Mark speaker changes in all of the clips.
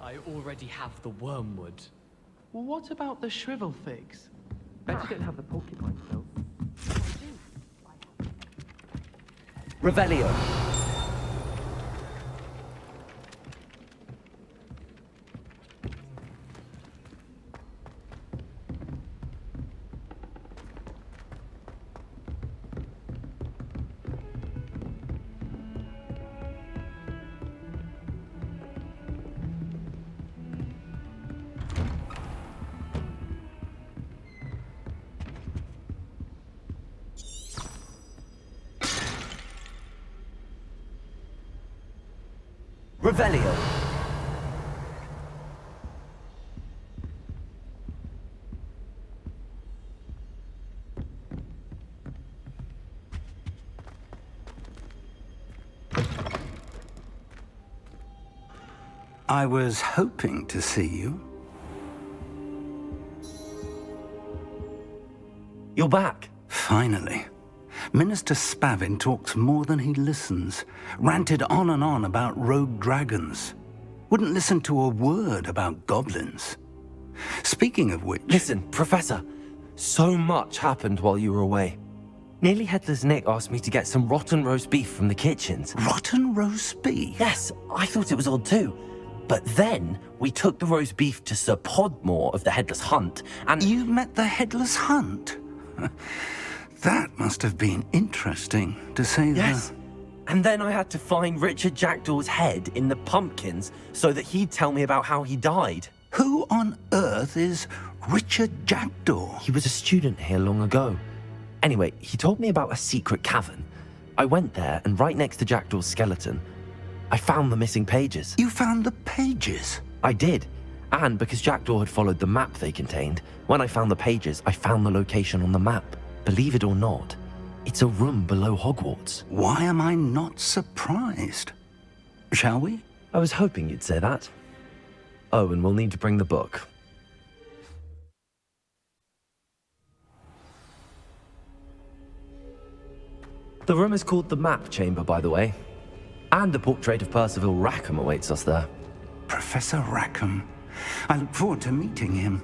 Speaker 1: I already have the wormwood.
Speaker 2: Well, what about the shrivel figs?
Speaker 3: Bet you don't have the porcupine quill.
Speaker 4: Revelio. Revelio.
Speaker 5: I was hoping to see you.
Speaker 4: You're back.
Speaker 5: Finally. Minister Spavin talks more than he listens. Ranted on and on about rogue dragons. Wouldn't listen to a word about goblins. Speaking of which...
Speaker 4: Listen, Professor. So much happened while you were away. Nearly Headless Nick asked me to get some rotten roast beef from the kitchens.
Speaker 5: Rotten roast beef?
Speaker 4: Yes, I thought it was odd too. But then we took the roast beef to Sir Podmore of the Headless Hunt, and...
Speaker 5: You met the Headless Hunt? That must have been interesting, to say the...
Speaker 4: Yes. And then I had to find Richard Jackdaw's head in the pumpkins so that he'd tell me about how he died.
Speaker 5: Who on earth is Richard Jackdaw?
Speaker 4: He was a student here long ago. Anyway, he told me about a secret cavern. I went there, and right next to Jackdaw's skeleton, I found the missing pages.
Speaker 5: You found the pages?
Speaker 4: I did. And because Jackdaw had followed the map they contained, when I found the pages, I found the location on the map. Believe it or not, it's a room below Hogwarts.
Speaker 5: Why am I not surprised? Shall we?
Speaker 4: I was hoping you'd say that. Oh, and we'll need to bring the book. The room is called the Map Chamber, by the way. And a portrait of Percival Rackham awaits us there.
Speaker 5: Professor Rackham. I look forward to meeting him.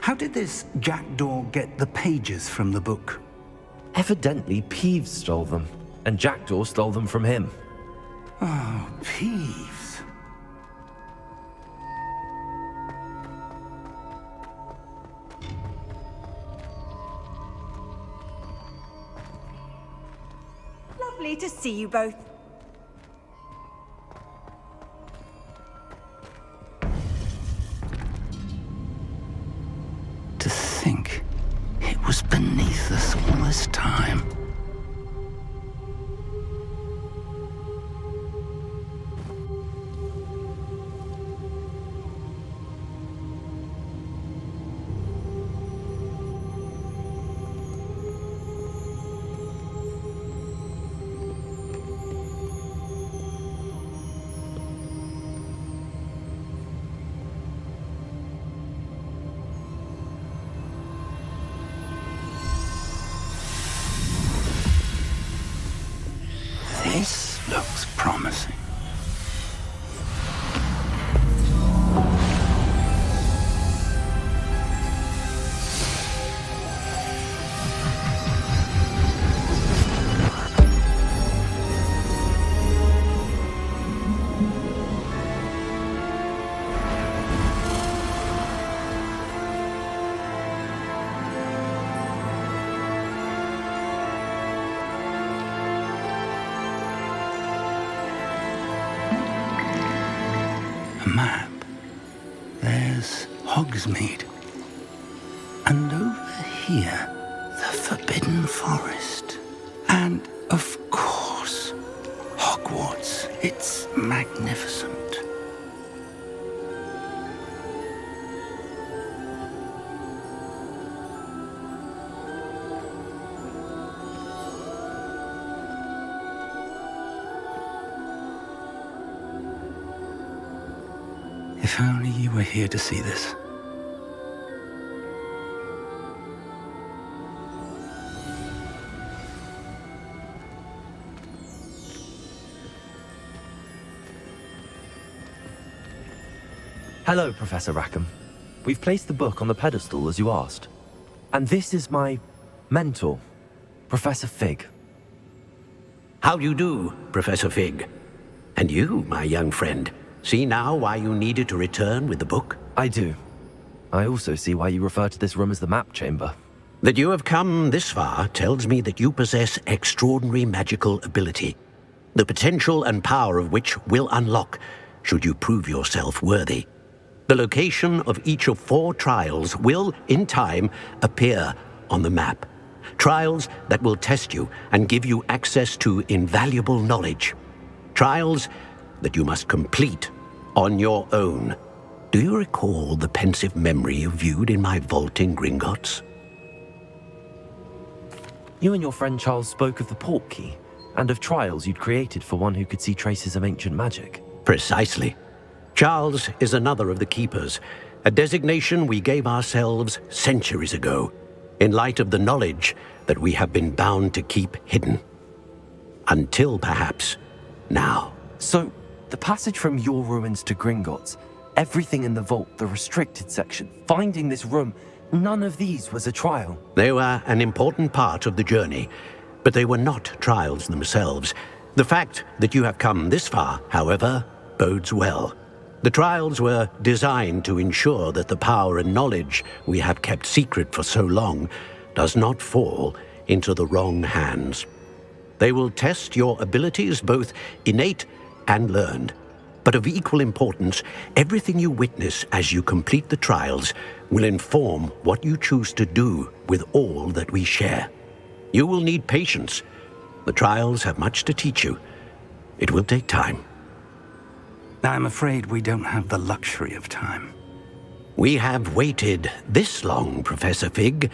Speaker 5: How did this Jackdaw get the pages from the book?
Speaker 4: Evidently, Peeves stole them, and Jackdaw stole them from him.
Speaker 5: Oh, Peeves.
Speaker 6: Lovely to see you both.
Speaker 5: To think it was beneath us all this time. This looks promising. Map. There's Hogsmeade. And over here, the Forbidden Forest. And, of course, Hogwarts. It's magnificent. If only you were here to see this.
Speaker 4: Hello, Professor Rackham. We've placed the book on the pedestal as you asked. And this is my mentor, Professor Fig.
Speaker 7: How do you do, Professor Fig? And you, my young friend, see now why you needed to return with the book?
Speaker 4: I do. I also see why you refer to this room as the map chamber.
Speaker 7: That you have come this far tells me that you possess extraordinary magical ability, the potential and power of which will unlock should you prove yourself worthy. The location of each of 4 trials will, in time, appear on the map. Trials that will test you and give you access to invaluable knowledge. Trials that you must complete on your own. Do you recall the pensive memory you viewed in my vault in Gringotts?
Speaker 4: You and your friend Charles spoke of the port key, and of trials you'd created for one who could see traces of ancient magic.
Speaker 7: Precisely. Charles is another of the Keepers, a designation we gave ourselves centuries ago, in light of the knowledge that we have been bound to keep hidden. Until, perhaps, now.
Speaker 4: So, the passage from your ruins to Gringotts, everything in the vault, the restricted section, finding this room, none of these was a trial.
Speaker 7: They were an important part of the journey, but they were not trials themselves. The fact that you have come this far, however, bodes well. The trials were designed to ensure that the power and knowledge we have kept secret for so long does not fall into the wrong hands. They will test your abilities, both innate and learned. But of equal importance, everything you witness as you complete the trials will inform what you choose to do with all that we share. You will need patience. The trials have much to teach you. It will take time.
Speaker 5: I'm afraid we don't have the luxury of time.
Speaker 7: We have waited this long, Professor Fig.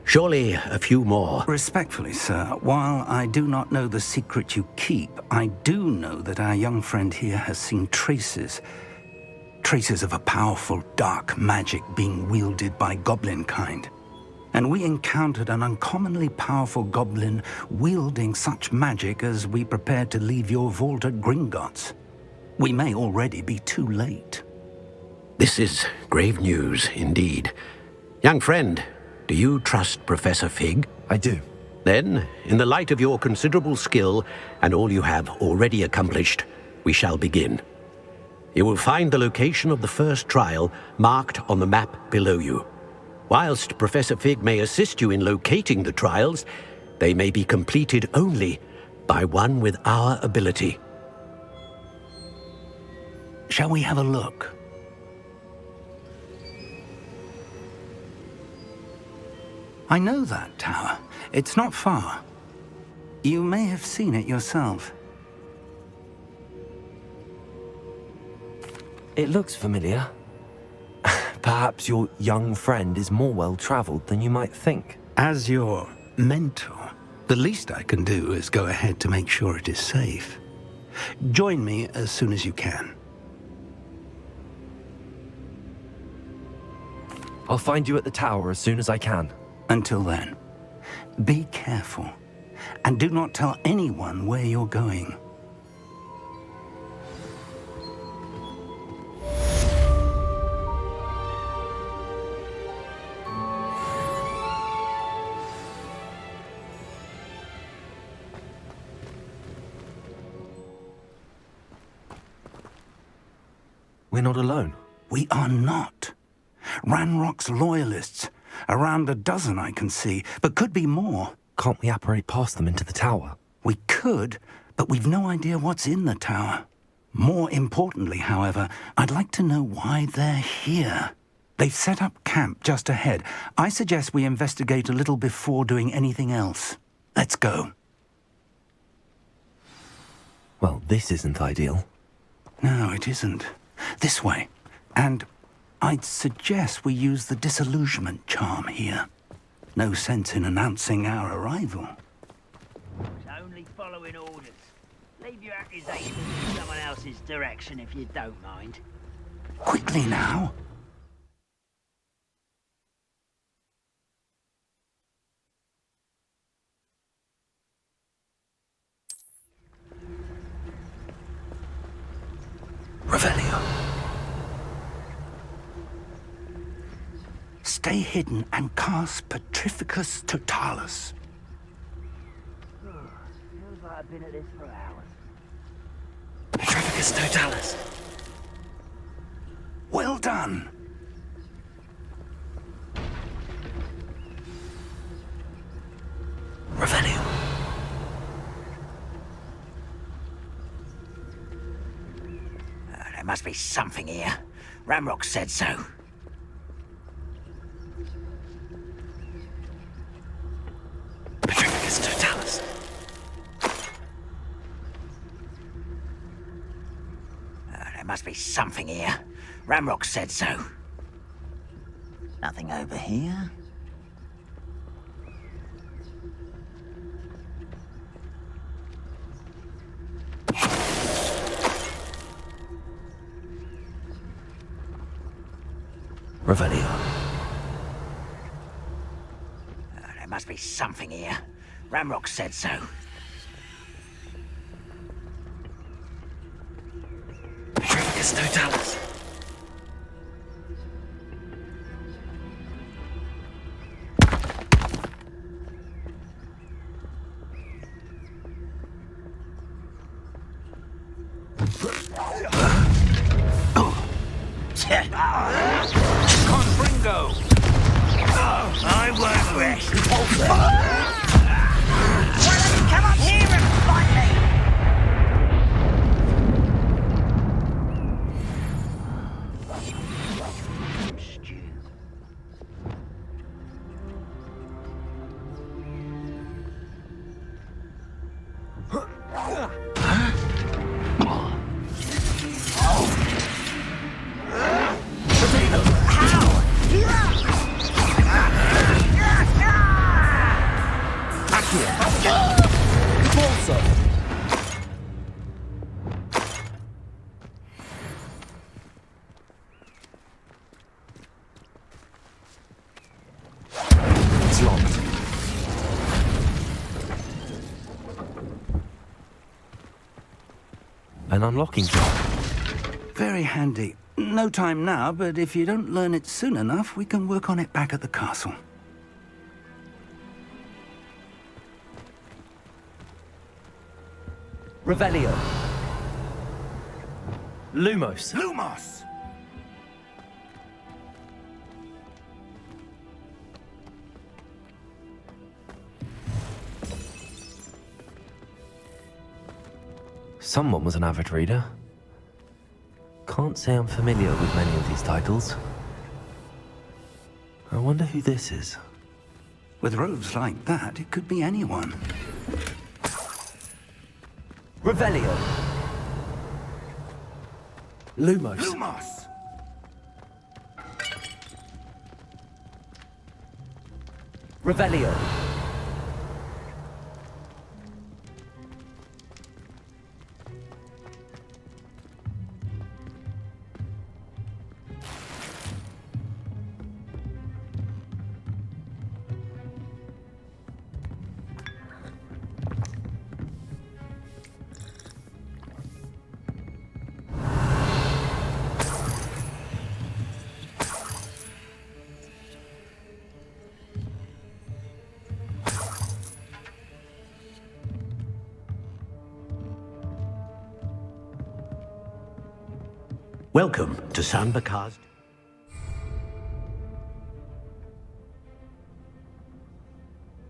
Speaker 7: Surely a few more.
Speaker 5: Respectfully, sir, while I do not know the secret you keep, I do know that our young friend here has seen traces of a powerful dark magic being wielded by goblin kind. And we encountered an uncommonly powerful goblin wielding such magic as we prepared to leave your vault at Gringotts. We may already be too late.
Speaker 7: This is grave news indeed. Young friend, do you trust Professor Fig?
Speaker 4: I do.
Speaker 7: Then, in the light of your considerable skill and all you have already accomplished, we shall begin. You will find the location of the first trial marked on the map below you. Whilst Professor Fig may assist you in locating the trials, they may be completed only by one with our ability.
Speaker 5: Shall we have a look? I know that tower. It's not far. You may have seen it yourself.
Speaker 4: It looks familiar. Perhaps your young friend is more well-traveled than you might think.
Speaker 5: As your mentor, the least I can do is go ahead to make sure it is safe. Join me as soon as you can.
Speaker 4: I'll find you at the tower as soon as I can.
Speaker 5: Until then, be careful, and do not tell anyone where you're going.
Speaker 4: We're not alone.
Speaker 5: We are not. Ranrock's loyalists. Around a dozen I can see, but could be more.
Speaker 4: Can't we apparate past them into the tower?
Speaker 5: We could, but we've no idea what's in the tower. More importantly, however, I'd like to know why they're here. They've set up camp just ahead. I suggest we investigate a little before doing anything else. Let's go.
Speaker 4: Well, this isn't ideal.
Speaker 5: No, it isn't. This way. And I'd suggest we use the disillusionment charm here. No sense in announcing our arrival.
Speaker 8: It's only following orders. Leave your accusations in someone else's direction if you don't mind.
Speaker 5: Quickly now. Revelio. Stay hidden and cast Petrificus Totalis.
Speaker 8: Feels like I've been at this for hours.
Speaker 4: Petrificus Totalis.
Speaker 5: Well done.
Speaker 4: Revelio.
Speaker 8: There must be something here. Ramrock said so.
Speaker 4: Petrificus Totalis.
Speaker 8: There must be something here. Ramrock said so. Nothing over here.
Speaker 4: Revelio.
Speaker 8: There must be something here. Ramrock said so.
Speaker 4: Petrificus Totalis.
Speaker 5: Confringo!
Speaker 8: I won't rest. Why don't you come up here and fight me? Stew.
Speaker 4: It's locked. An unlocking job.
Speaker 5: Very handy. No time now, but if you don't learn it soon enough, we can work on it back at the castle.
Speaker 1: Revelio. Lumos.
Speaker 5: Lumos!
Speaker 4: Someone was an avid reader. Can't say I'm familiar with many of these titles. I wonder who this is.
Speaker 5: With robes like that, it could be anyone.
Speaker 1: Revelio. Lumos.
Speaker 5: Lumos!
Speaker 1: Revelio.
Speaker 7: Welcome to Demiguise.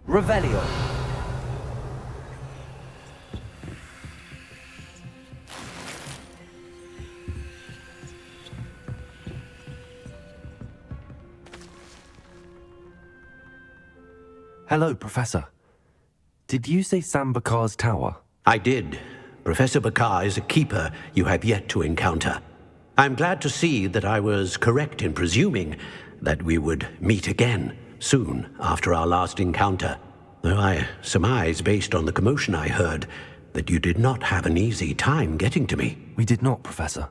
Speaker 1: Revelio.
Speaker 4: Hello, Professor. Did you say Demiguise Tower?
Speaker 7: I did. Professor Bakar is a keeper you have yet to encounter. I'm glad to see that I was correct in presuming that we would meet again soon after our last encounter, though I surmise, based on the commotion I heard, that you did not have an easy time getting to me.
Speaker 4: We did not, Professor.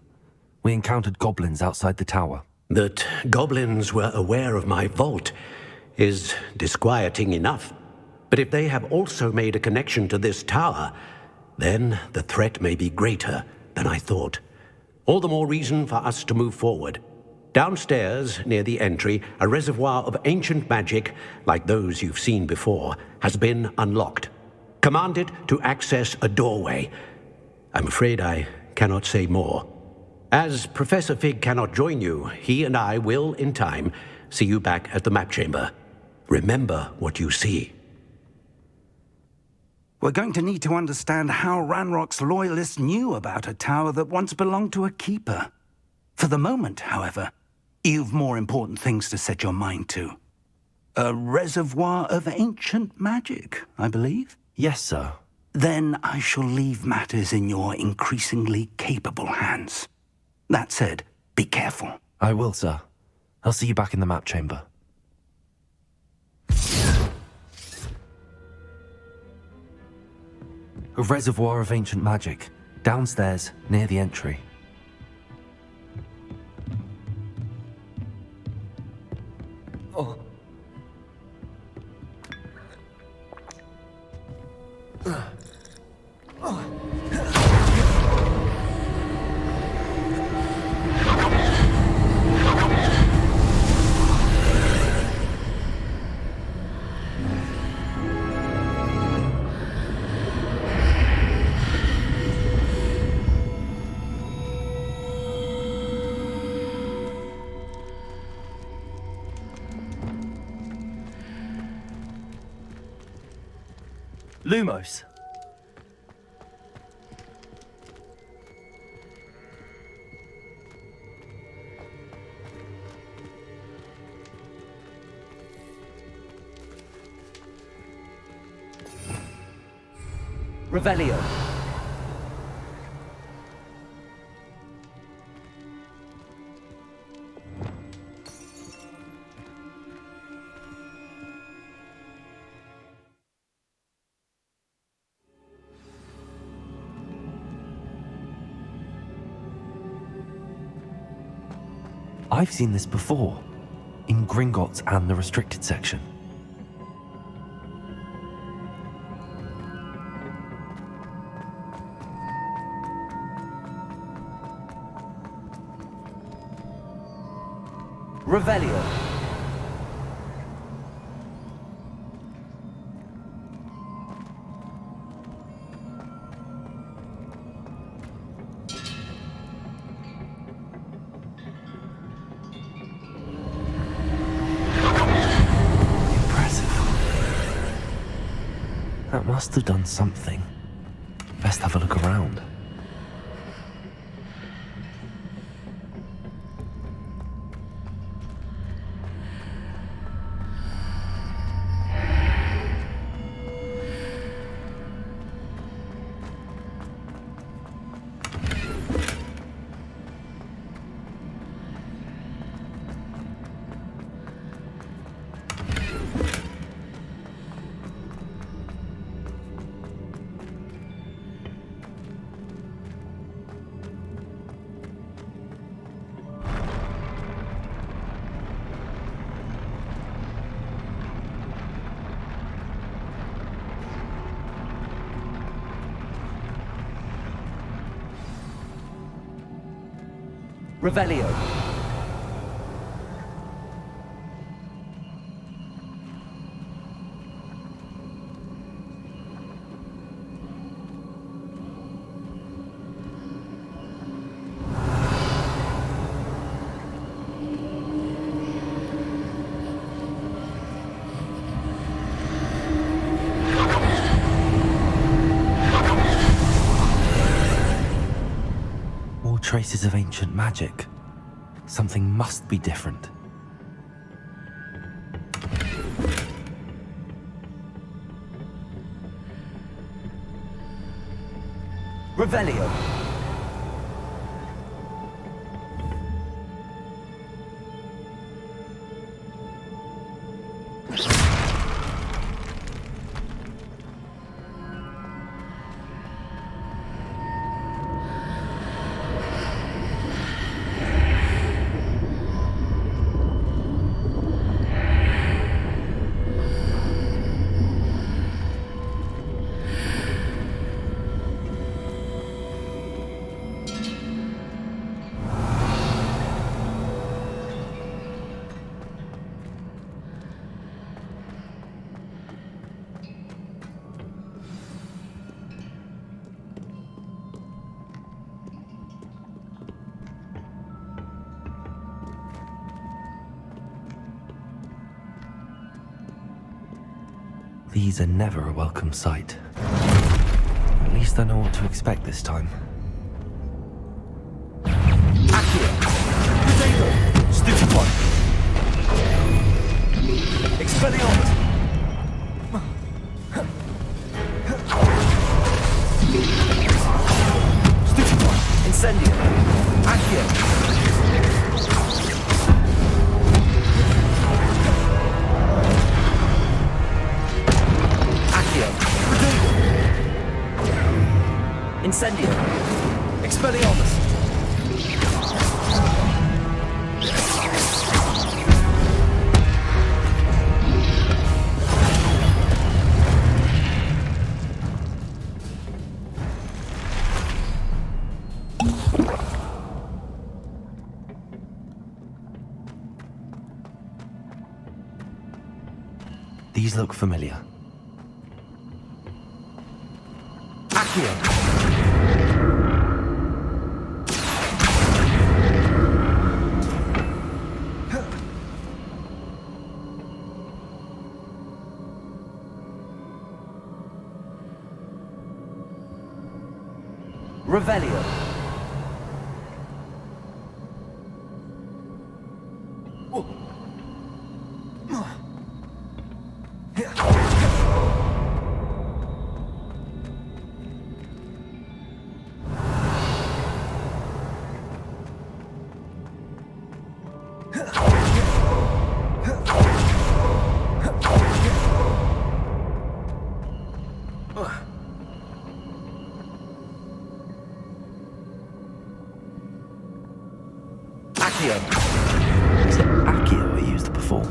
Speaker 4: We encountered goblins outside the tower.
Speaker 7: That goblins were aware of my vault is disquieting enough. But if they have also made a connection to this tower, then the threat may be greater than I thought. All the more reason for us to move forward. Downstairs, near the entry, a reservoir of ancient magic, like those you've seen before, has been unlocked. Command it to access a doorway. I'm afraid I cannot say more. As Professor Fig cannot join you, he and I will, in time, see you back at the map chamber. Remember what you see.
Speaker 5: We're going to need to understand how Ranrock's loyalists knew about a tower that once belonged to a keeper. For the moment, however, you've more important things to set your mind to. A reservoir of ancient magic, I believe?
Speaker 4: Yes, sir.
Speaker 5: Then I shall leave matters in your increasingly capable hands. That said, be careful.
Speaker 4: I will, sir. I'll see you back in the map chamber. A reservoir of ancient magic, downstairs, near the entry.
Speaker 1: Lumos. Revelio.
Speaker 4: I've seen this before, in Gringotts and the restricted section.
Speaker 1: Revelio.
Speaker 4: That must have done something. Best have a look around. Revelio. More traces of ancient magic. Something must be different.
Speaker 1: Revelio.
Speaker 4: These are never a welcome sight. At least I know what to expect this time.
Speaker 1: Accio! Potato! Stupid one! Expelliarmus! Stupid one! Incendio! Accio! Incendio! Expelliarmus!
Speaker 4: These look familiar.
Speaker 1: Accio! Revelio.
Speaker 4: Was it Accio I used before?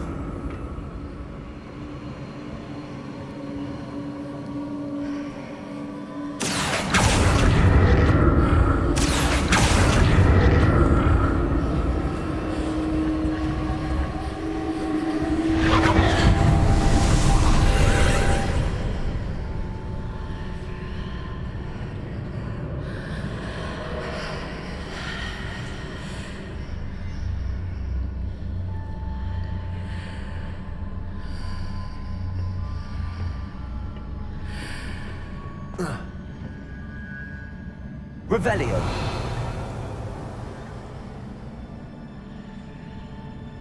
Speaker 1: Revelio.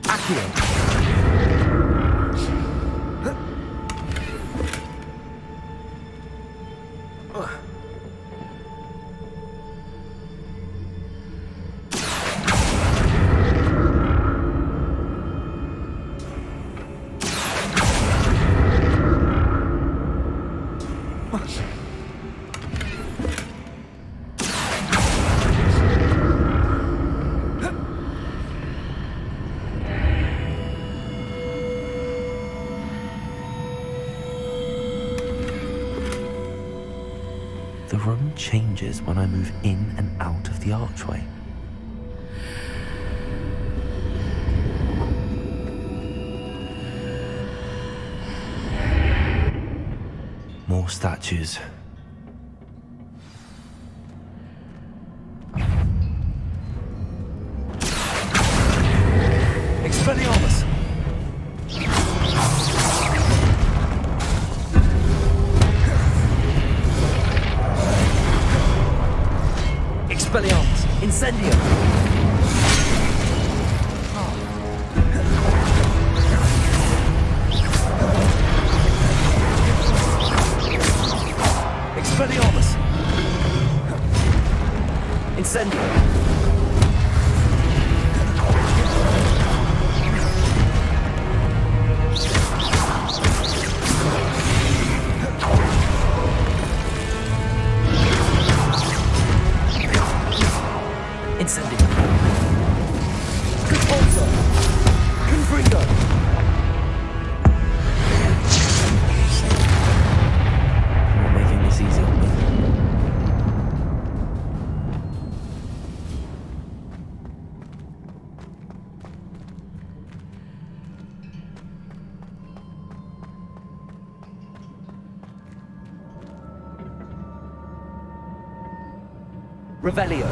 Speaker 1: Accio.
Speaker 4: The room changes when I move in and out of the archway. More statues.
Speaker 1: Expelliarmus. Expelliarmus. Incendio. Expelliarmus. Incendio. Incendio. Conpulsor. Confringo.
Speaker 4: Not making this easy on me.
Speaker 1: Revelio.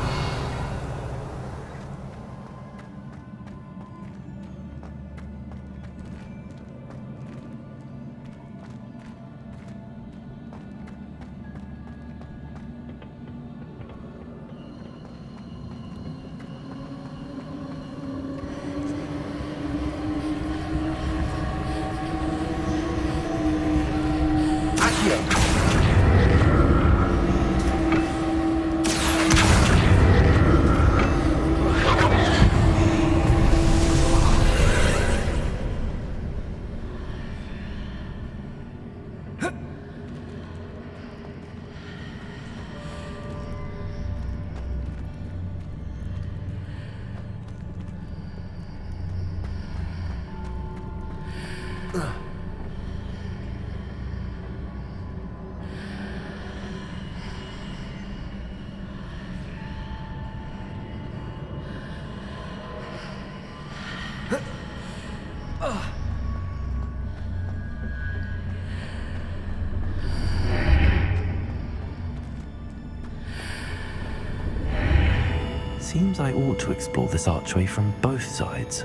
Speaker 4: Seems I ought to explore this archway from both sides.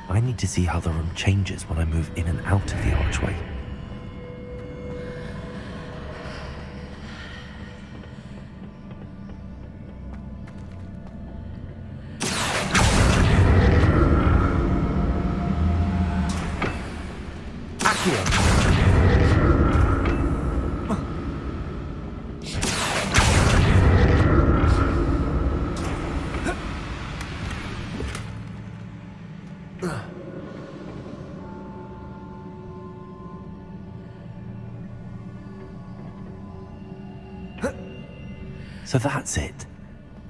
Speaker 4: I need to see how the room changes when I move in and out of the archway. So that's it.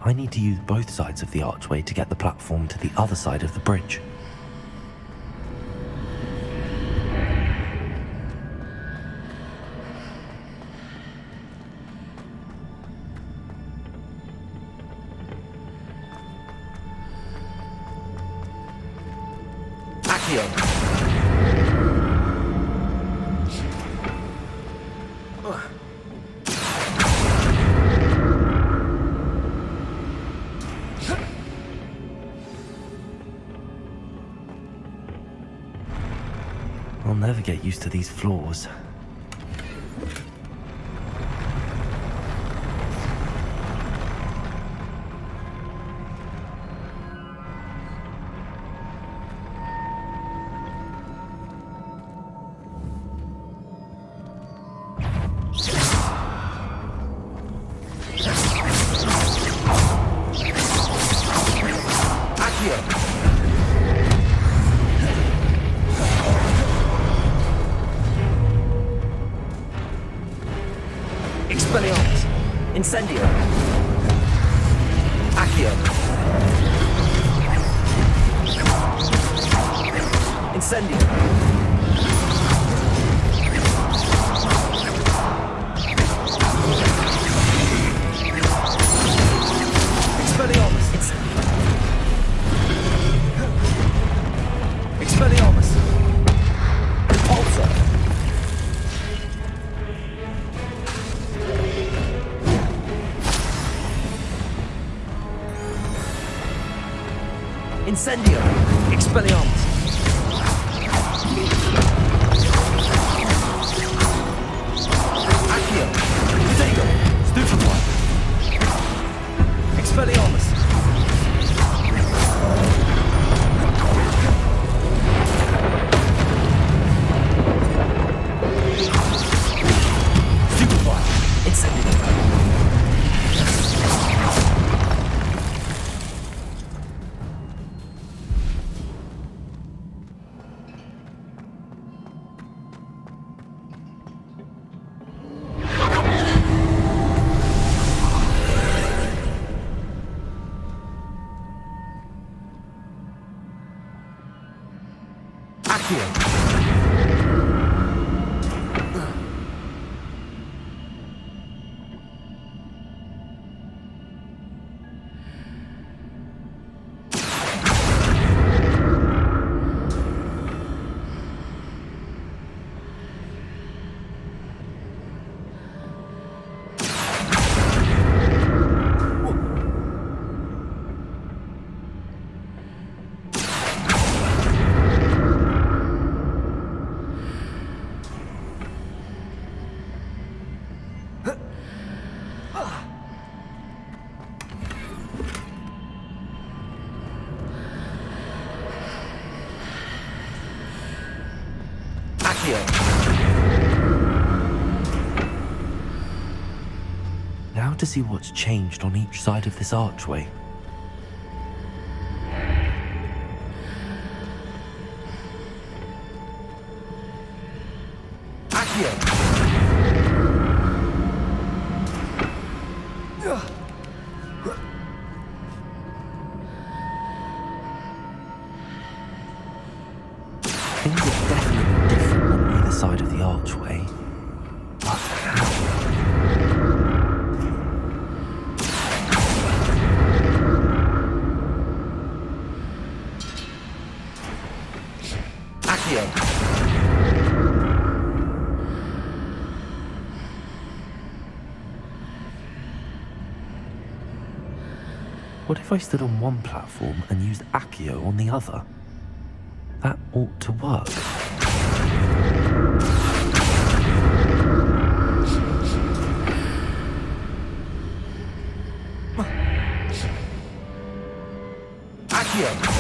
Speaker 4: I need to use both sides of the archway to get the platform to the other side of the bridge. I'll never get used to these floors.
Speaker 1: Expelliarmus! Incendio! Accio! Incendio! Expelliarmus! Expelliarmus! Repulsor! Incendio! Expelliarmus! Accio! Dego! Stupefy! Expelliarmus! Stupefy! Incendio! Now to see what's changed on each side of this archway. Things are definitely different on either side of the archway. But how?
Speaker 4: if I stood on one platform and used Accio on the other? That ought to work. Accio!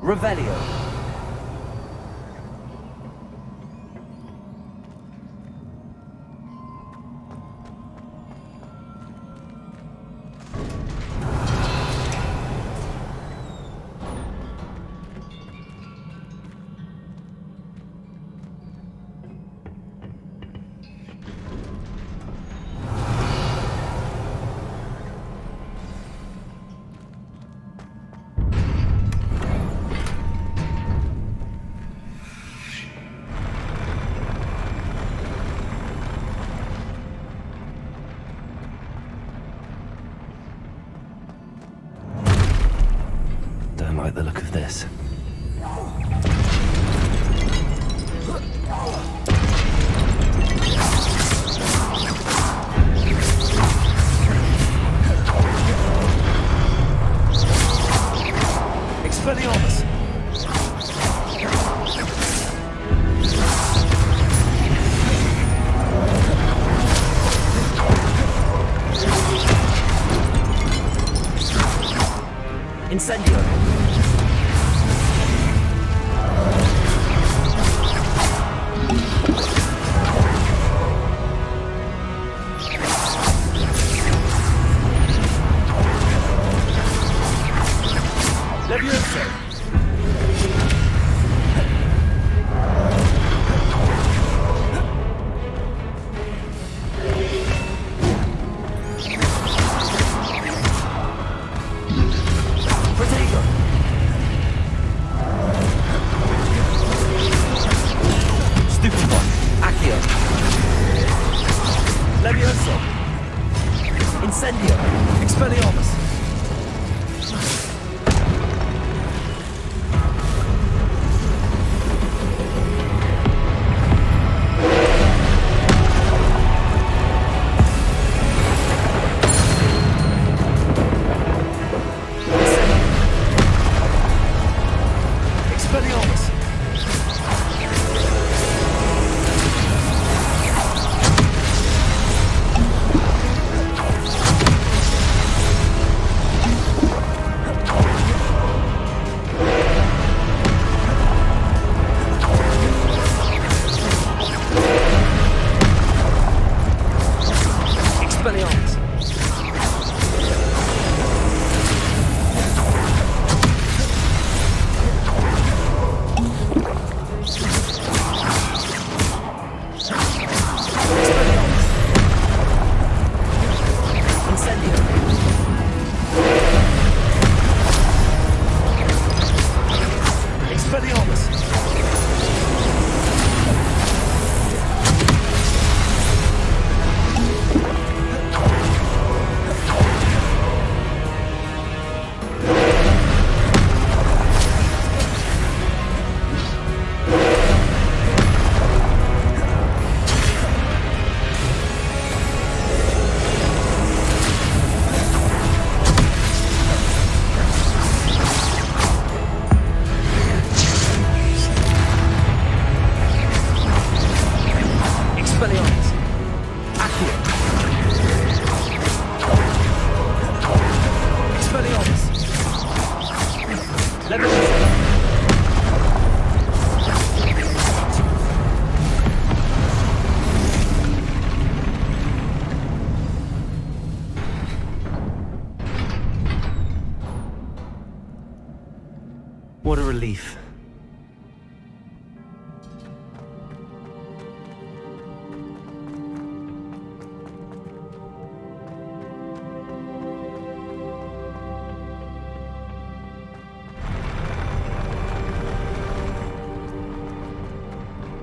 Speaker 4: Revelio. Don't like the look of this. Expelliarmus! Incendio! Levioso! Protego! Stupefy! Accio! Levioso! Incendio! Expelliarmus! Expelliarmus! Expelliarmus! Incendio! Expelliarmus!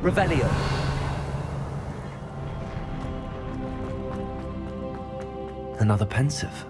Speaker 1: Revelio.
Speaker 4: Another pensive.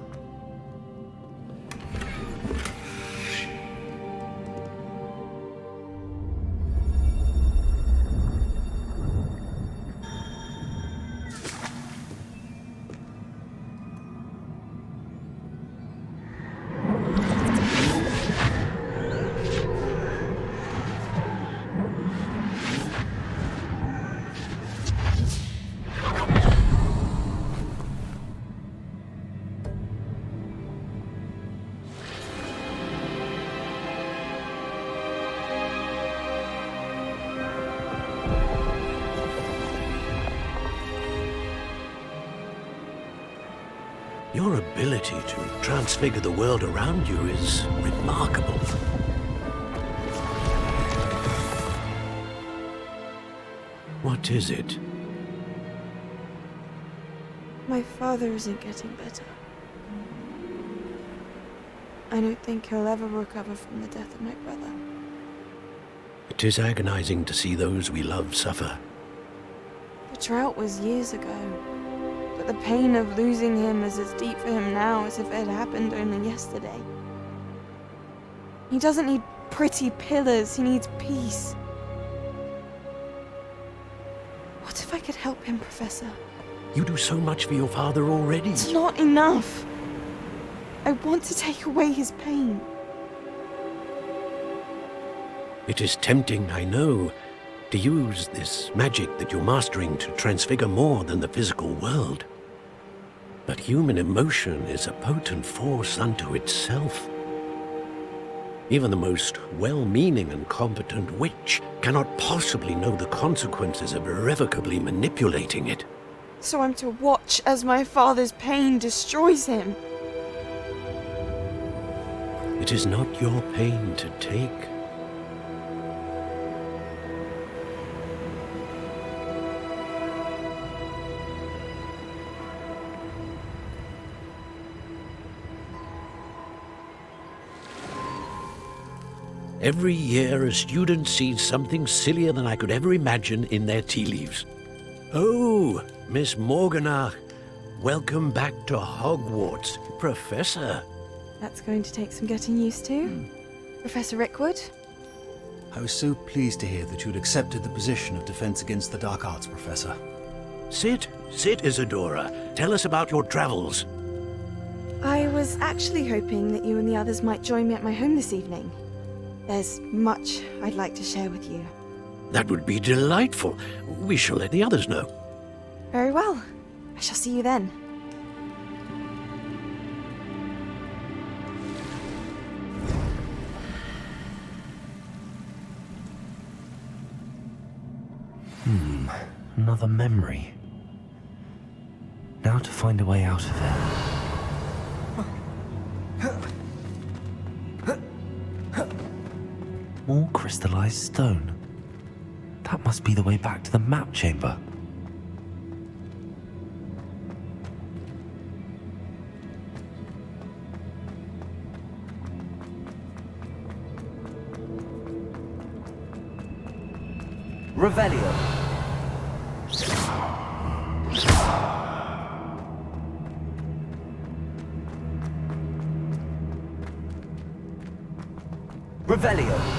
Speaker 7: Your ability to transfigure the world around you is remarkable. What is it?
Speaker 9: My father isn't getting better. I don't think he'll ever recover from the death of my brother.
Speaker 7: It is agonizing to see those we love suffer.
Speaker 9: The drought was years ago, but the pain of losing him is as deep for him now as if it had happened only yesterday. He doesn't need pretty pillars, he needs peace. What if I could help him, Professor?
Speaker 7: You do so much for your father already.
Speaker 9: It's not enough. I want to take away his pain.
Speaker 7: It is tempting, I know, to use this magic that you're mastering to transfigure more than the physical world. But human emotion is a potent force unto itself. Even the most well-meaning and competent witch cannot possibly know the consequences of irrevocably manipulating it.
Speaker 9: So I'm to watch as my father's pain destroys him.
Speaker 7: It is not your pain to take. Every year, a student sees something sillier than I could ever imagine in their tea leaves. Oh, Miss Morganach, welcome back to Hogwarts, Professor.
Speaker 9: That's going to take some getting used to. Professor Rickwood?
Speaker 10: I was so pleased to hear that you'd accepted the position of Defense Against the Dark Arts, Professor.
Speaker 7: Sit, Isadora. Tell us about your travels.
Speaker 9: I was actually hoping that you and the others might join me at my home this evening. There's much I'd like to share with you.
Speaker 7: That would be delightful. We shall let the others know.
Speaker 9: Very well. I shall see you then.
Speaker 4: Another memory. Now to find a way out of it. More crystallized stone. That must be the way back to the map chamber.
Speaker 1: Revelio. Revelio.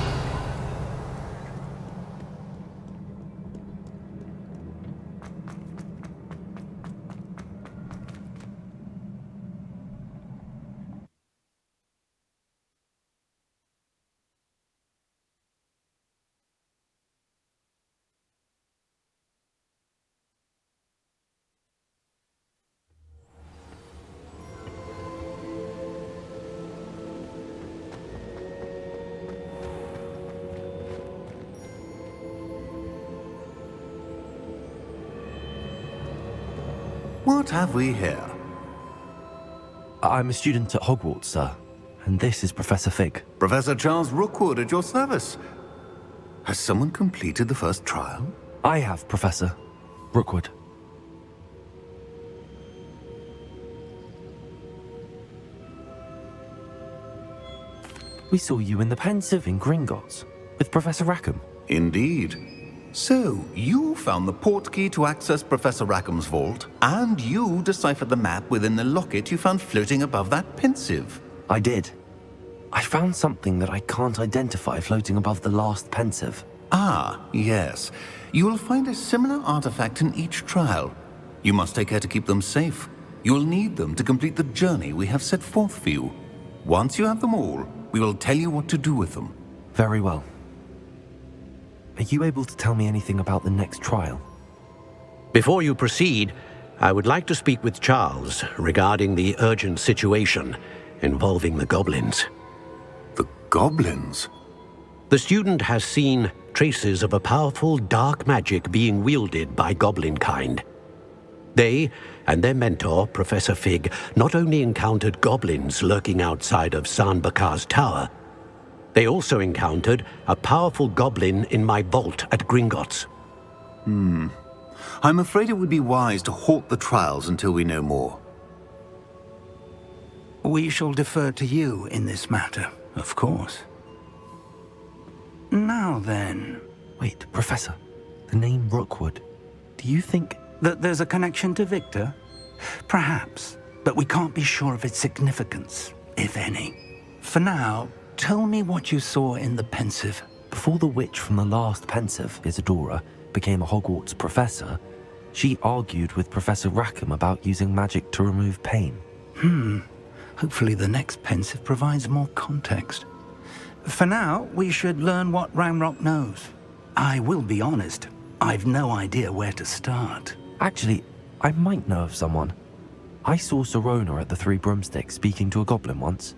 Speaker 11: What have we here?
Speaker 4: I'm a student at Hogwarts, sir. And this is Professor Fig.
Speaker 11: Professor Charles Rookwood at your service. Has someone completed the first trial?
Speaker 4: I have, Professor Rookwood. We saw you in the Pensive in Gringotts with Professor Rackham.
Speaker 11: Indeed. So, you found the portkey to access Professor Rackham's vault, and you deciphered the map within the locket you found floating above that pensive.
Speaker 4: I did. I found something that I can't identify floating above the last pensive.
Speaker 11: Ah, yes. You will find a similar artifact in each trial. You must take care to keep them safe. You will need them to complete the journey we have set forth for you. Once you have them all, we will tell you what to do with them.
Speaker 4: Very well. Are you able to tell me anything about the next trial?
Speaker 7: Before you proceed, I would like to speak with Charles regarding the urgent situation involving the goblins.
Speaker 11: The goblins?
Speaker 7: The student has seen traces of a powerful dark magic being wielded by goblin kind. They and their mentor, Professor Fig, not only encountered goblins lurking outside of Sanbakar's tower, they also encountered a powerful goblin in my vault at Gringotts.
Speaker 11: I'm afraid it would be wise to halt the trials until we know more.
Speaker 5: We shall defer to you in this matter, of course. Now then...
Speaker 4: Wait, Professor. The name Rookwood. Do you think...
Speaker 5: that there's a connection to Victor? Perhaps, but we can't be sure of its significance, if any. For now, tell me what you saw in the pensive.
Speaker 4: Before the witch from the last pensive, Isadora, became a Hogwarts professor, she argued with Professor Rackham about using magic to remove pain.
Speaker 5: Hopefully the next pensive provides more context. For now, we should learn what Ramrock knows. I will be honest, I've no idea where to start.
Speaker 4: Actually, I might know of someone. I saw Serona at the Three Broomsticks speaking to a goblin once.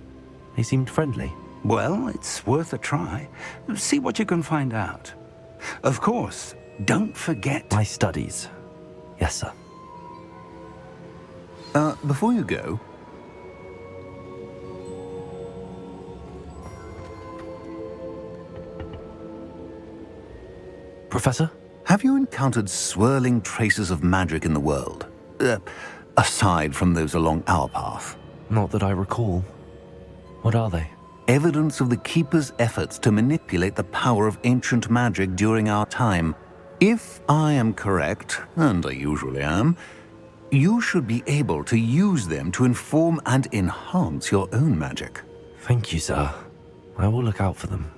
Speaker 4: They seemed friendly.
Speaker 5: Well, it's worth a try. See what you can find out. Of course, don't forget...
Speaker 4: My studies. Yes, sir.
Speaker 11: Before you go...
Speaker 4: Professor?
Speaker 11: Have you encountered swirling traces of magic in the world? Aside from those along our path?
Speaker 4: Not that I recall. What are they?
Speaker 11: Evidence of the Keeper's efforts to manipulate the power of ancient magic during our time. If I am correct, and I usually am, you should be able to use them to inform and enhance your own magic.
Speaker 4: Thank you, sir. I will look out for them.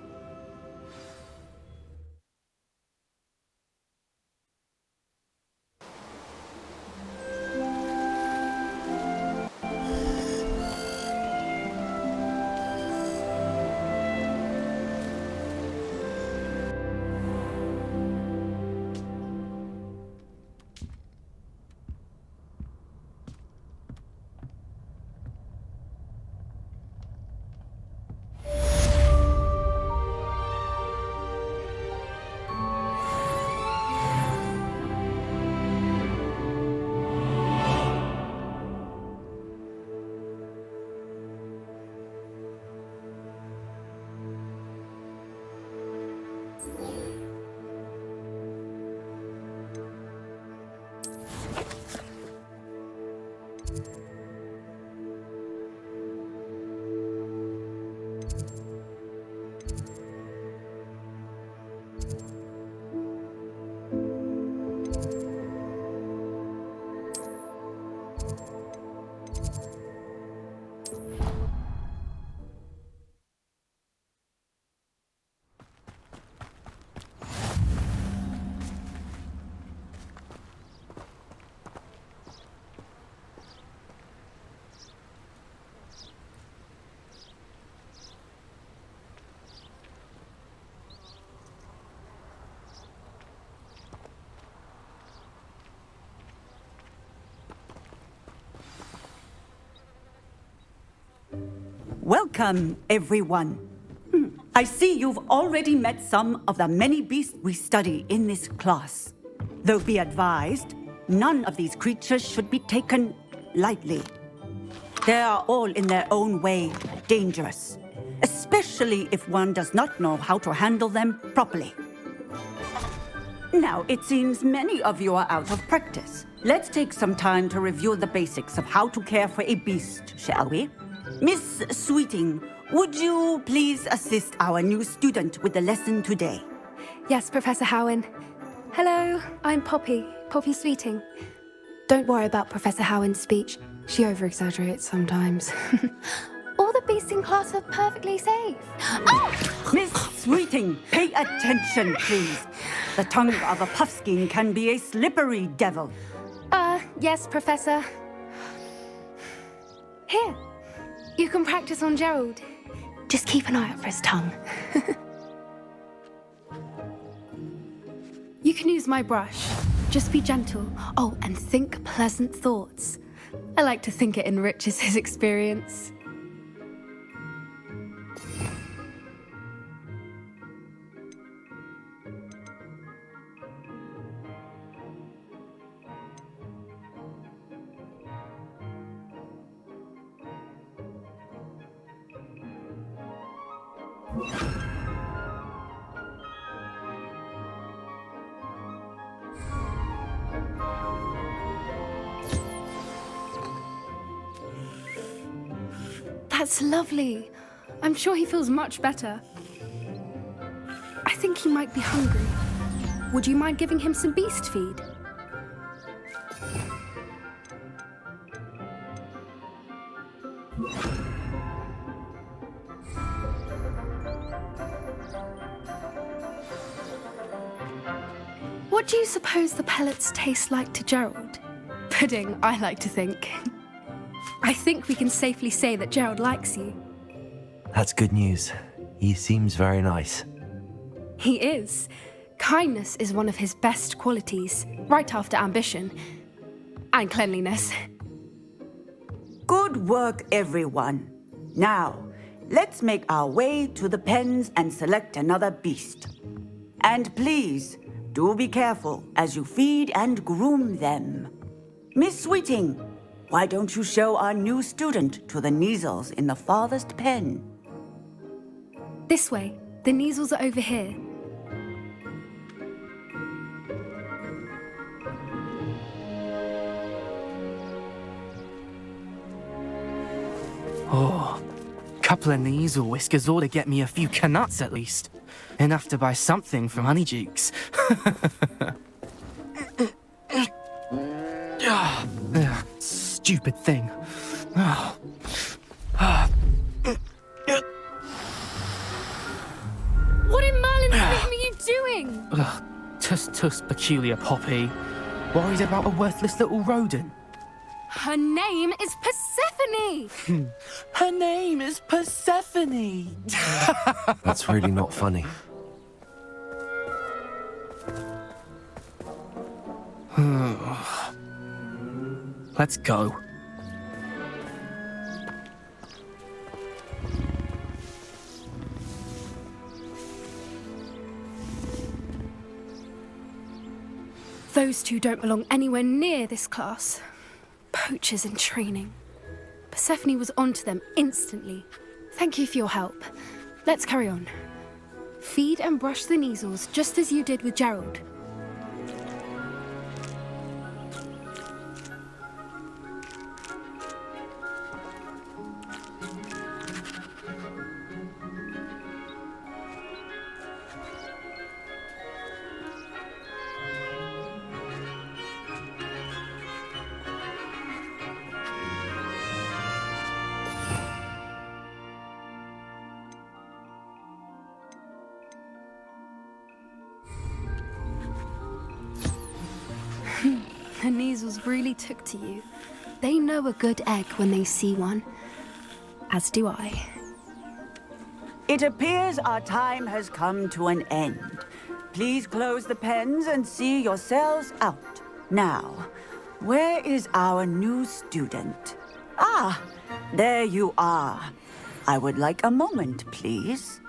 Speaker 12: Welcome, everyone. I see you've already met some of the many beasts we study in this class. Though be advised, none of these creatures should be taken lightly. They are all in their own way dangerous, especially if one does not know how to handle them properly. Now, it seems many of you are out of practice. Let's take some time to review the basics of how to care for a beast, shall we? Miss Sweeting, would you please assist our new student with the lesson today?
Speaker 13: Yes, Professor Howen. Hello, I'm Poppy Sweeting. Don't worry about Professor Howard's speech. She over-exaggerates sometimes. All the beasts in class are perfectly safe. Oh!
Speaker 12: Miss Sweeting, pay attention, please. The tongue of a puffskein can be a slippery devil.
Speaker 13: Yes, Professor. Here, you can practice on Gerald. Just keep an eye out for his tongue. You can use my brush. Just be gentle. Oh, and think pleasant thoughts. I like to think it enriches his experience. That's lovely. I'm sure he feels much better. I think he might be hungry. Would you mind giving him some beast feed? What do you suppose the pellets taste like to Gerald? Pudding, I like to think. I think we can safely say that Gerald likes you.
Speaker 4: That's good news. He seems very nice.
Speaker 13: He is. Kindness is one of his best qualities, right after ambition. And cleanliness.
Speaker 12: Good work, everyone. Now, let's make our way to the pens and select another beast. And please, do be careful as you feed and groom them. Miss Sweeting, why don't you show our new student to the Neasels in the farthest pen?
Speaker 13: This way. The Neasels are over here.
Speaker 2: Oh, couple of Neasel whiskers ought to get me a few canuts at least. Enough to buy something from Honeydukes. Stupid thing.
Speaker 13: What in Merlin's name are you doing?
Speaker 2: Tuss peculiar Poppy. Worried about a worthless little rodent.
Speaker 13: Her name is Persephone!
Speaker 2: Her name is Persephone!
Speaker 4: That's really not funny.
Speaker 2: Let's go.
Speaker 13: Those two don't belong anywhere near this class. Poachers in training. Persephone was onto them instantly. Thank you for your help. Let's carry on. Feed and brush the Neasels just as you did with Gerald. The Neasels really took to you. They know a good egg when they see one. As do I.
Speaker 12: It appears our time has come to an end. Please close the pens and see yourselves out. Now, where is our new student? Ah, there you are. I would like a moment, please.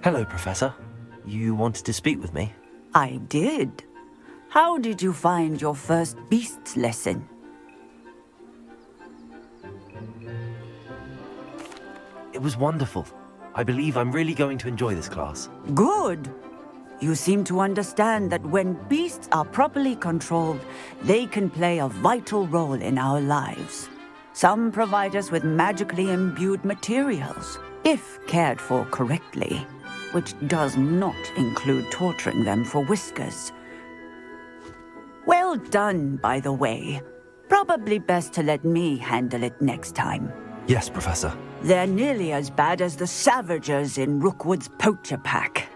Speaker 4: Hello, Professor. You wanted to speak with me?
Speaker 12: I did. How did you find your first beasts lesson?
Speaker 4: It was wonderful. I believe I'm really going to enjoy this class.
Speaker 12: Good. You seem to understand that when beasts are properly controlled, they can play a vital role in our lives. Some provide us with magically imbued materials. if cared for correctly, which does not include torturing them for whiskers. Well done, by the way. Probably best to let me handle it next time.
Speaker 4: Yes, Professor.
Speaker 12: They're nearly as bad as the Savagers in Rookwood's poacher pack.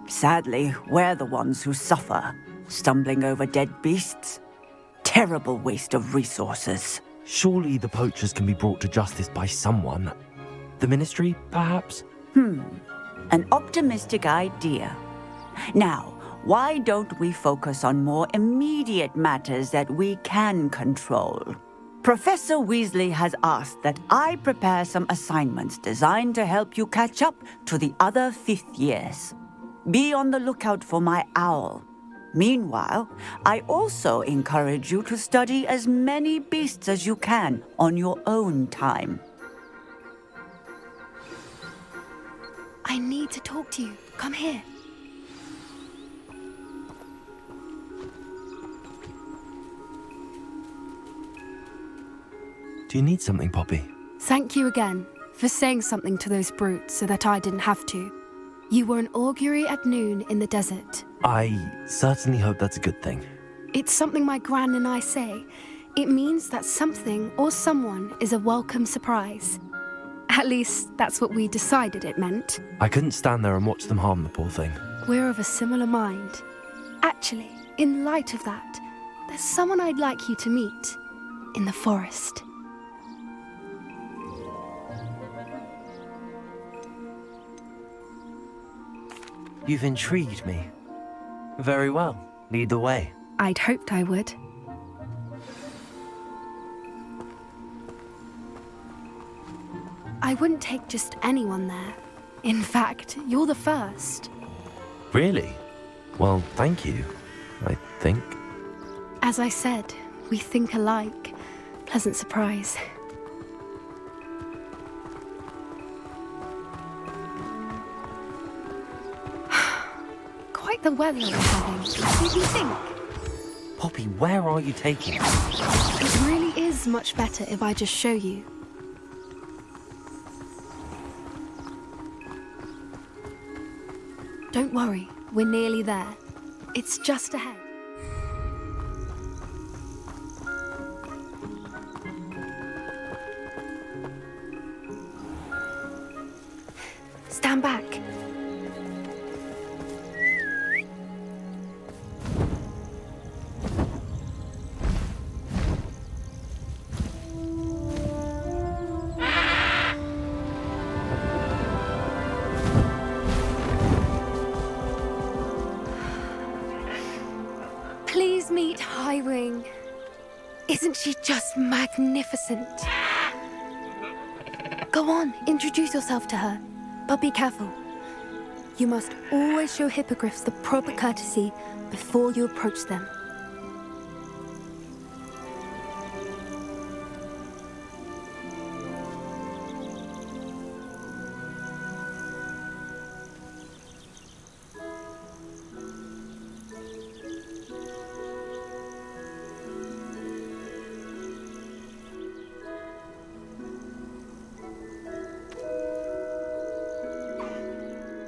Speaker 12: Sadly, we're the ones who suffer, stumbling over dead beasts. Terrible waste of resources.
Speaker 4: Surely the poachers can be brought to justice by someone. The Ministry, perhaps?
Speaker 12: An optimistic idea. Now, why don't we focus on more immediate matters that we can control? Professor Weasley has asked that I prepare some assignments designed to help you catch up to the other 5th years. Be on the lookout for my owl. Meanwhile, I also encourage you to study as many beasts as you can on your own time.
Speaker 13: I need to talk to you. Come here.
Speaker 4: Do you need something, Poppy?
Speaker 13: Thank you again for saying something to those brutes so that I didn't have to. You were an augury at noon in the desert.
Speaker 4: I certainly hope that's a good thing.
Speaker 13: It's something my gran and I say. It means that something or someone is a welcome surprise. At least, that's what we decided it meant.
Speaker 4: I couldn't stand there and watch them harm the poor thing.
Speaker 13: We're of a similar mind. Actually, in light of that, there's someone I'd like you to meet in the forest.
Speaker 1: You've intrigued me. Very well. Lead the way.
Speaker 13: I'd hoped I would. I wouldn't take just anyone there. In fact, you're the first.
Speaker 4: Really? Well, thank you, I think.
Speaker 13: As I said, we think alike. Pleasant surprise. Quite the weather we're having. What do you think?
Speaker 1: Poppy, where are you taking me?
Speaker 13: It really is much better if I just show you. Don't worry, we're nearly there. It's just ahead. Stand back. Please meet Highwing. Isn't she just magnificent? Go on, introduce yourself to her. But be careful. You must always show hippogriffs the proper courtesy before you approach them.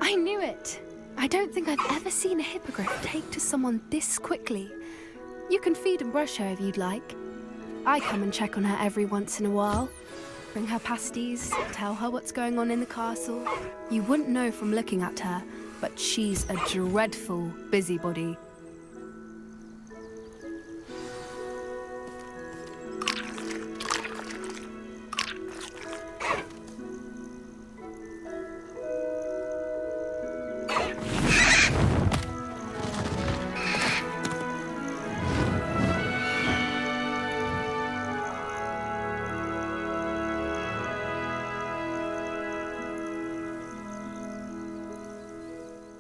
Speaker 13: I knew it! I don't think I've ever seen a hippogriff take to someone this quickly. You can feed and brush her if you'd like. I come and check on her every once in a while. Bring her pasties, tell her what's going on in the castle. You wouldn't know from looking at her, but she's a dreadful busybody.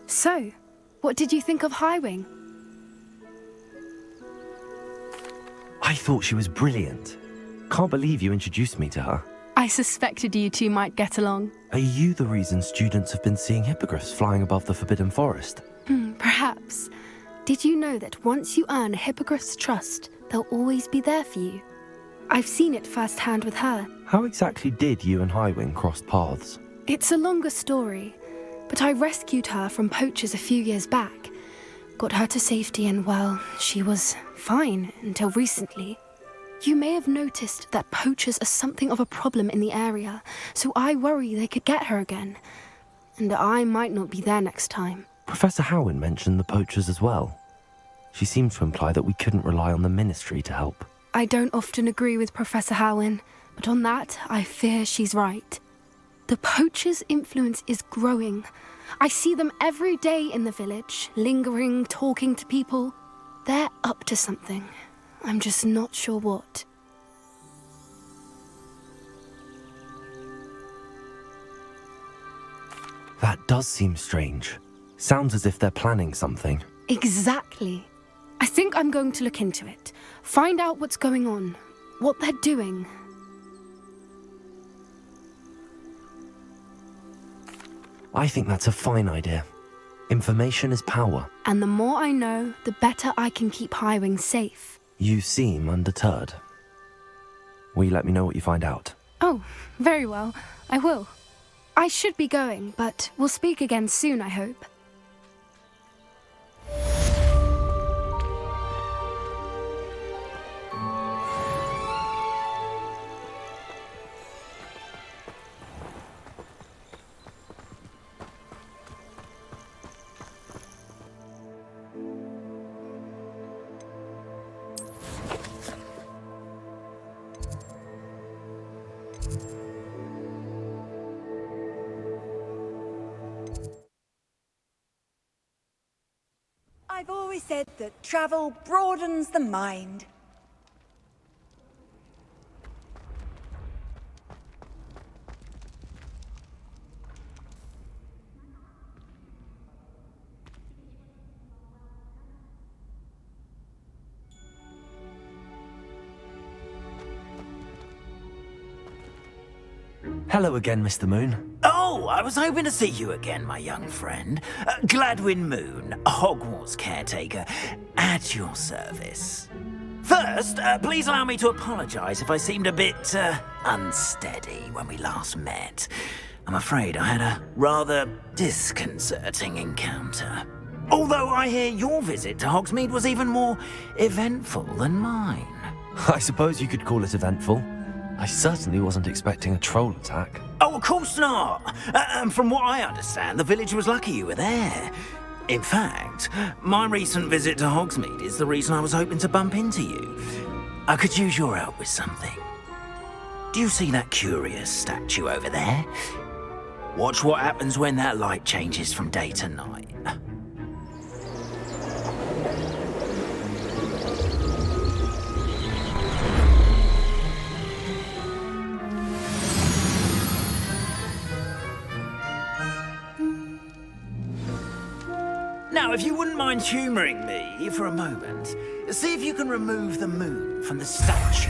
Speaker 13: So, what did you think of Highwing?
Speaker 4: I thought she was brilliant. Can't believe you introduced me to her.
Speaker 13: I suspected you two might get along.
Speaker 4: Are you the reason students have been seeing hippogriffs flying above the Forbidden Forest?
Speaker 13: Perhaps. Did you know that once you earn a hippogriff's trust, they'll always be there for you? I've seen it firsthand with her.
Speaker 4: How exactly did you and Highwing cross paths?
Speaker 13: It's a longer story, but I rescued her from poachers a few years back. Got her to safety and, well, she was fine until recently. You may have noticed that poachers are something of a problem in the area, so I worry they could get her again. And I might not be there next time.
Speaker 4: Professor Howin mentioned the poachers as well. She seemed to imply that we couldn't rely on the Ministry to help.
Speaker 13: I don't often agree with Professor Howin, but on that, I fear she's right. The poachers' influence is growing. I see them every day in the village, lingering, talking to people. They're up to something. I'm just not sure what.
Speaker 4: That does seem strange. Sounds as if they're planning something.
Speaker 13: Exactly. I think I'm going to look into it. Find out what's going on, what they're doing.
Speaker 4: I think that's a fine idea. Information is power.
Speaker 13: And the more I know, the better I can keep Highwing safe.
Speaker 4: You seem undeterred. Will you let me know what you find out?
Speaker 13: Oh, very well. I will. I should be going, but we'll speak again soon, I hope.
Speaker 6: I've always said that travel broadens the mind.
Speaker 4: Hello again, Mr. Moon.
Speaker 14: Oh, I was hoping to see you again, my young friend. Gladwin Moon, Hogwarts caretaker, at your service. First, please allow me to apologise if I seemed a bit, unsteady when we last met. I'm afraid I had a rather disconcerting encounter. Although I hear your visit to Hogsmeade was even more eventful than mine.
Speaker 4: I suppose you could call it eventful. I certainly wasn't expecting a troll attack.
Speaker 14: Oh, of course not. And from what I understand, the village was lucky you were there. In fact, my recent visit to Hogsmeade is the reason I was hoping to bump into you. I could use your help with something. Do you see that curious statue over there? Watch what happens when that light changes from day to night. Now, if you wouldn't mind humouring me for a moment, see if you can remove the moon from the statue.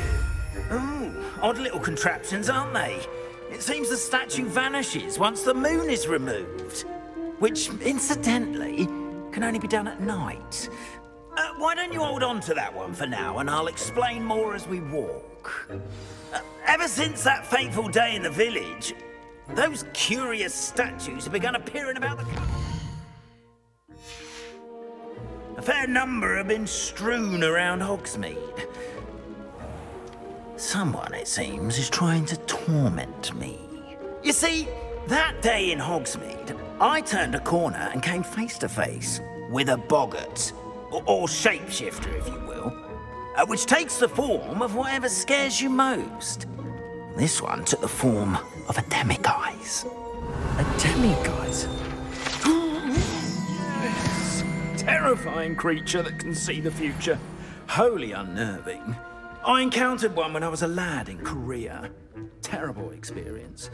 Speaker 14: Ooh, odd little contraptions, aren't they? It seems the statue vanishes once the moon is removed, which, incidentally, can only be done at night. Why don't you hold on to that one for now, and I'll explain more as we walk. Ever since that fateful day in the village, those curious statues have begun appearing about the country. A fair number have been strewn around Hogsmeade. Someone, it seems, is trying to torment me. You see, that day in Hogsmeade, I turned a corner and came face to face with a boggart, or shapeshifter, if you will, which takes the form of whatever scares you most. This one took the form of a demiguise.
Speaker 4: A demiguise?
Speaker 14: Terrifying creature that can see the future. Wholly unnerving. I encountered one when I was a lad in Korea. Terrible experience.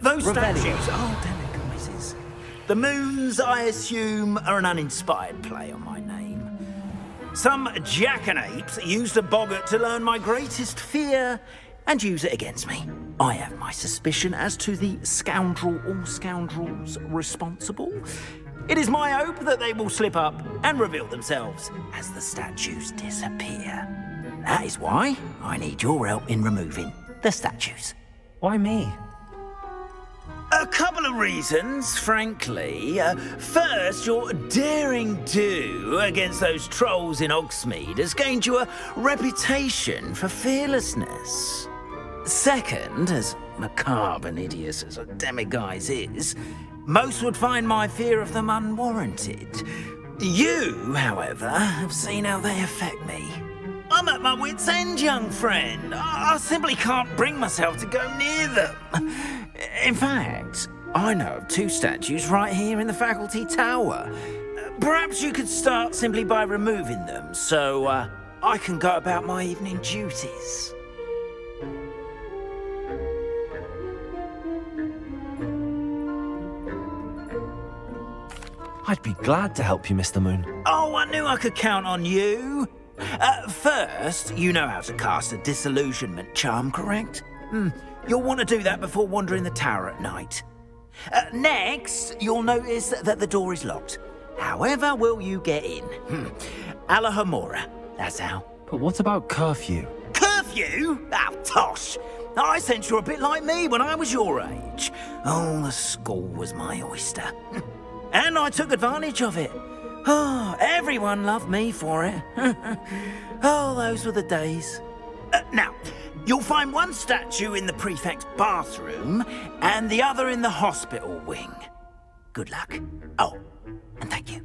Speaker 14: Those statues are demiguises. The moons, I assume, are an uninspired play on my name. Some jackanapes used a boggart to learn my greatest fear and use it against me. I have my suspicion as to the scoundrel or scoundrels responsible. It is my hope that they will slip up and reveal themselves as the statues disappear.
Speaker 8: that is why I need your help in removing the statues.
Speaker 4: Why me?
Speaker 14: A couple of reasons, frankly. First, your daring do against those trolls in Hogsmeade has gained you a reputation for fearlessness. Second, as macabre and hideous as a Demiguise is, most would find my fear of them unwarranted. You, however, have seen how they affect me. I'm at my wit's end, young friend. I simply can't bring myself to go near them. In fact, I know of 2 statues right here in the faculty tower. Perhaps you could start simply by removing them, so I can go about my evening duties.
Speaker 4: I'd be glad to help you, Mr. Moon.
Speaker 14: Oh, I knew I could count on you. First, you know how to cast a disillusionment charm, correct? You'll want to do that before wandering the tower at night. Next, you'll notice that the door is locked. However will you get in? Alahomora, that's how.
Speaker 4: But what about curfew?
Speaker 14: Curfew? Oh, tosh. I sense you're a bit like me when I was your age. Oh, the school was my oyster. And I took advantage of it. Oh, everyone loved me for it. Oh, those were the days. Now, you'll find one statue in the prefect's bathroom and the other in the hospital wing. Good luck. Oh, and thank you.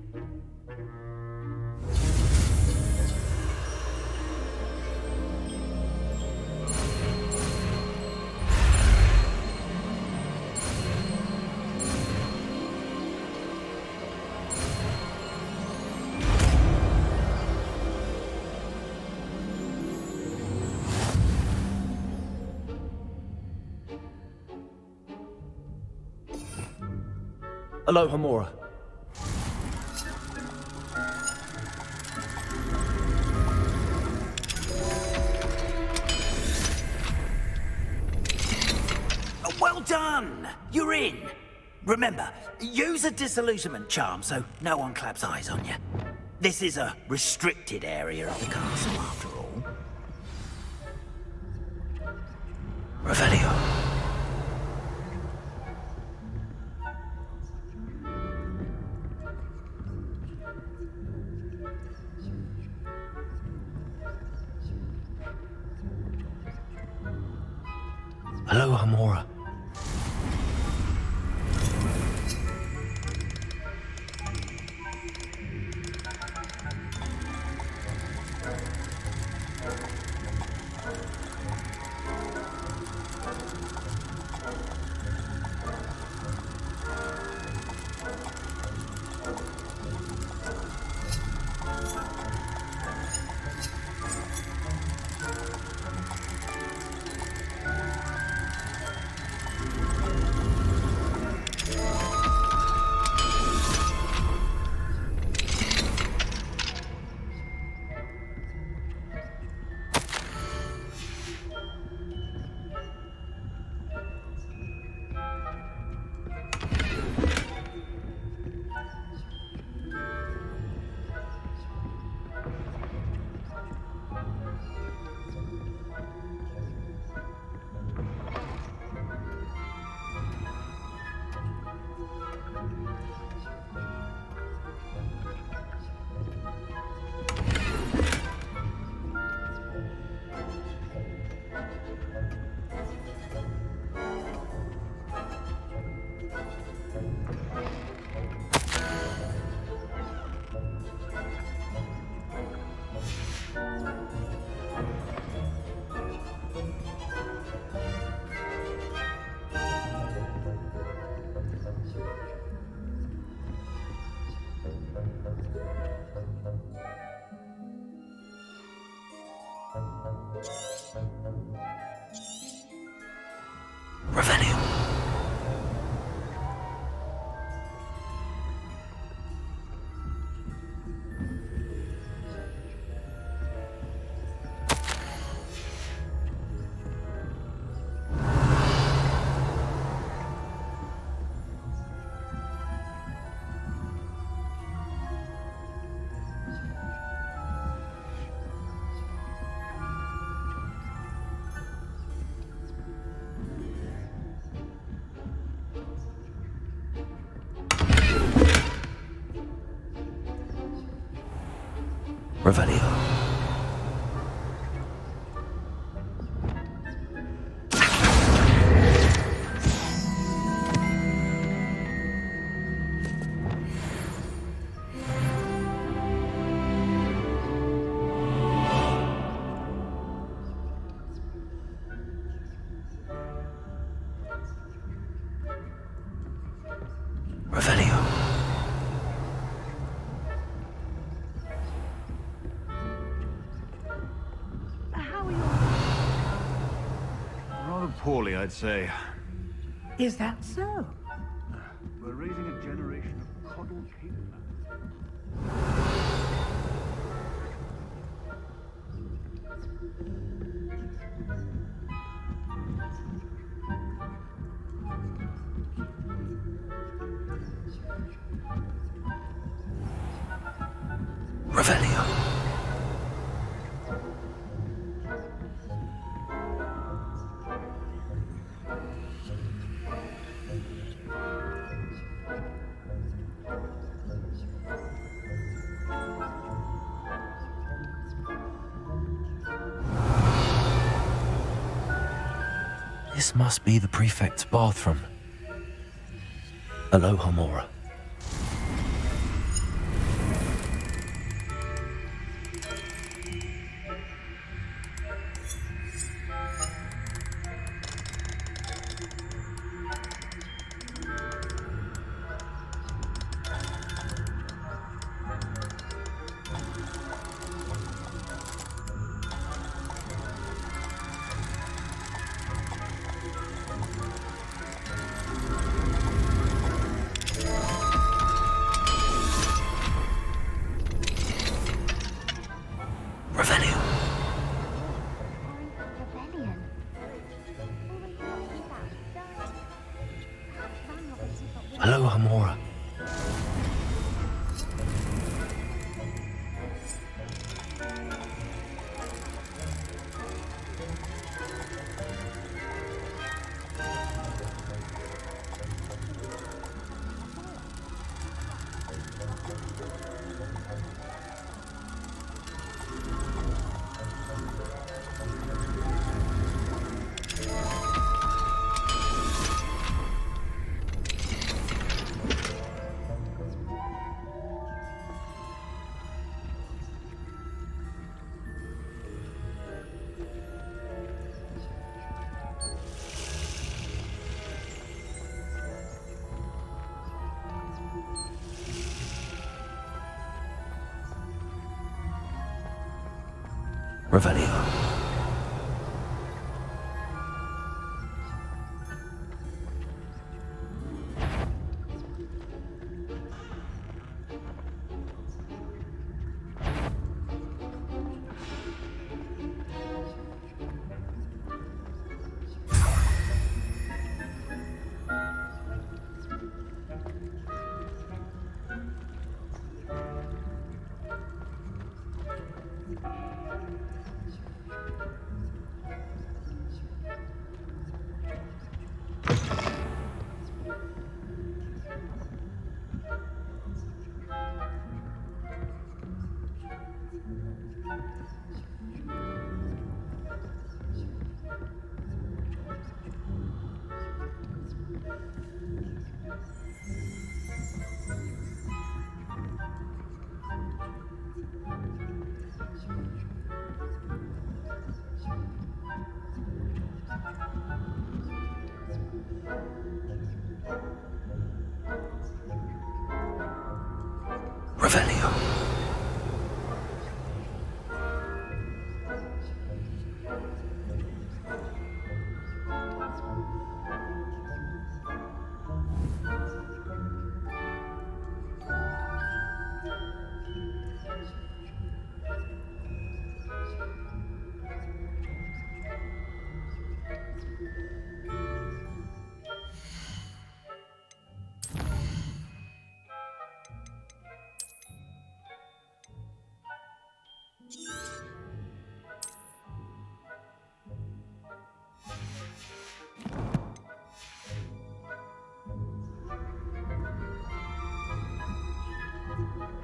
Speaker 4: Alohomora.
Speaker 14: Well done! You're in. Remember, use a disillusionment charm so no one claps eyes on you. This is a restricted area of the castle, after all. Revelio.
Speaker 4: Alohomora. Revelio. Revelio.
Speaker 8: How are you?
Speaker 15: Rather poorly, I'd say.
Speaker 8: Is that so?
Speaker 15: We're raising a generation of coddled cavemen.
Speaker 4: Revelio. This must be the prefect's bathroom. Aloha Mora. Revelio. Aloha Mora. Revelio. Revelio.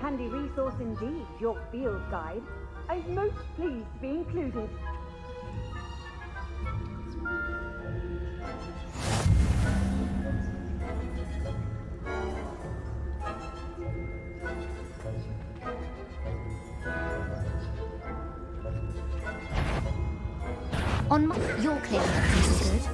Speaker 16: handy resource indeed, your field guide. I'm most pleased to be included.
Speaker 17: On my... You're clearly up to some good.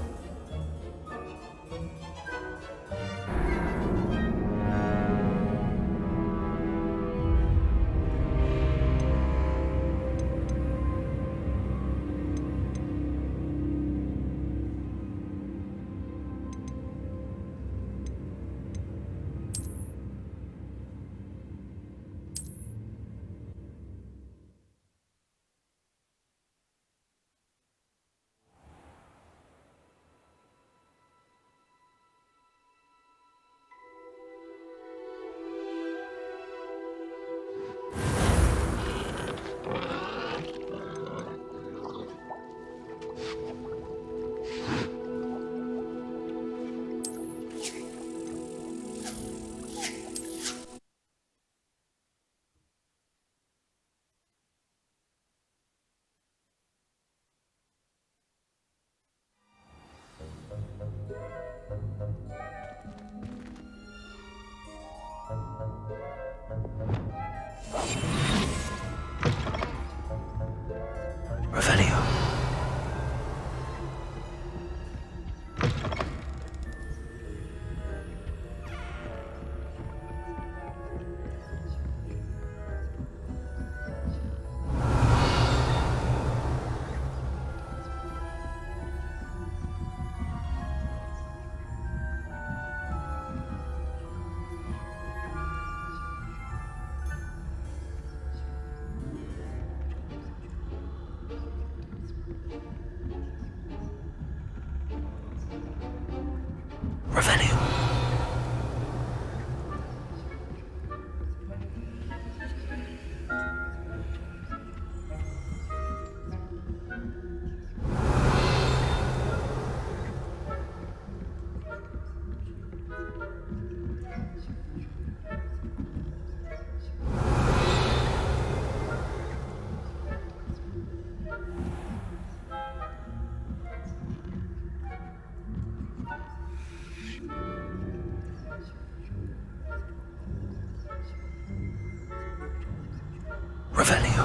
Speaker 1: Revelio. Revelio. Revelio.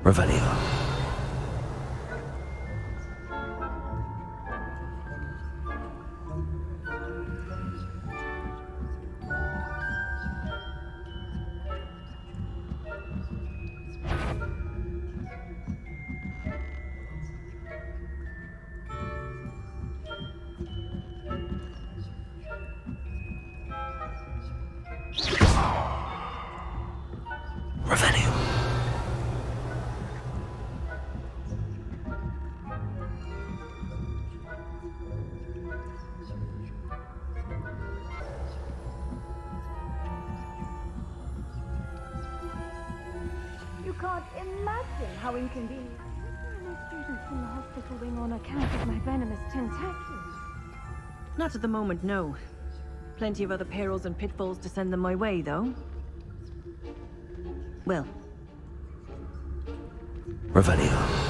Speaker 1: Revelio. Revelio.
Speaker 16: You can't imagine how inconvenient. There are no students in the hospital wing on account of my venomous tentaculum.
Speaker 18: Not at the moment, no. Plenty of other perils and pitfalls to send them my way, though. Well.
Speaker 1: Revelio.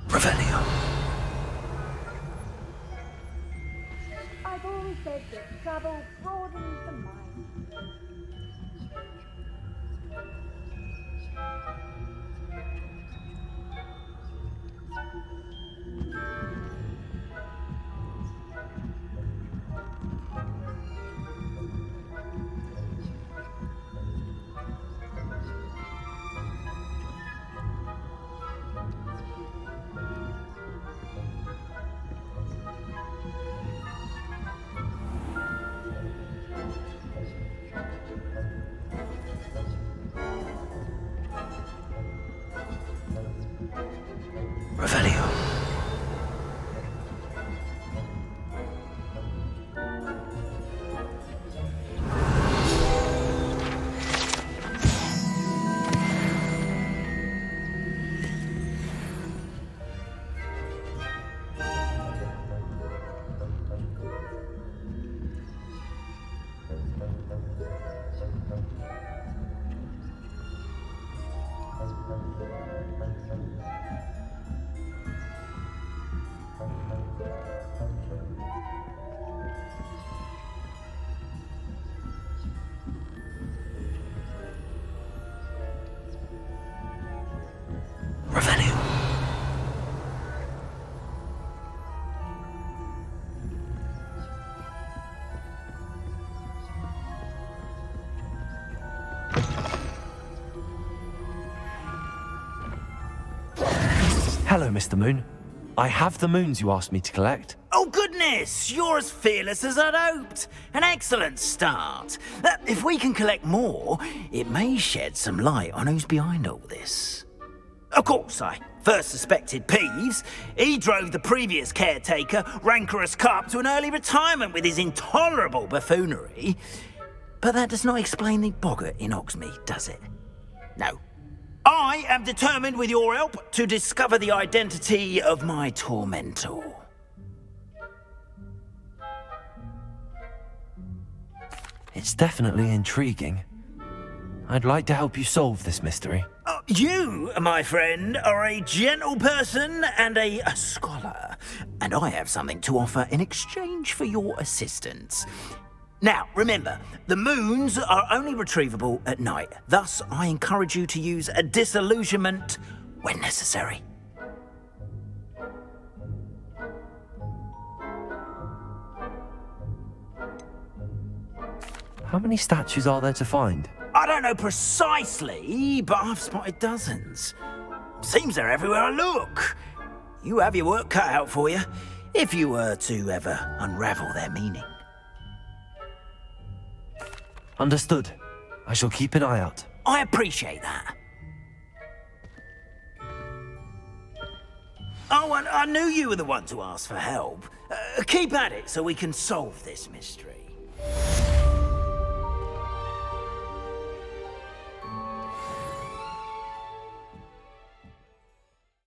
Speaker 1: Revelio.
Speaker 16: I've always said that travel broadens the mind.
Speaker 1: Revelio.
Speaker 4: Hello, Mr. Moon. I have the moons you asked me to collect.
Speaker 8: Oh, goodness! You're as fearless as I'd hoped. An excellent start. If we can collect more, it may shed some light on who's behind all this. Of course, I first suspected Peeves. He drove the previous caretaker, Rancorous Carp, to an early retirement with his intolerable buffoonery. But that does not explain the boggart in Hogsmeade, does it? No. I am determined, with your help, to discover the identity of my tormentor.
Speaker 4: It's definitely intriguing. I'd like to help you solve this mystery.
Speaker 8: You, my friend, are a gentle person and a scholar, and I have something to offer in exchange for your assistance. Now, remember, the moons are only retrievable at night. Thus, I encourage you to use a disillusionment when necessary.
Speaker 4: How many statues are there to find?
Speaker 8: I don't know precisely, but I've spotted dozens. Seems they're everywhere I look. You have your work cut out for you, if you were to ever unravel their meaning.
Speaker 4: Understood. I shall keep an eye out.
Speaker 8: I appreciate that. Oh, and I knew you were the one to ask for help. Keep at it so we can solve this mystery.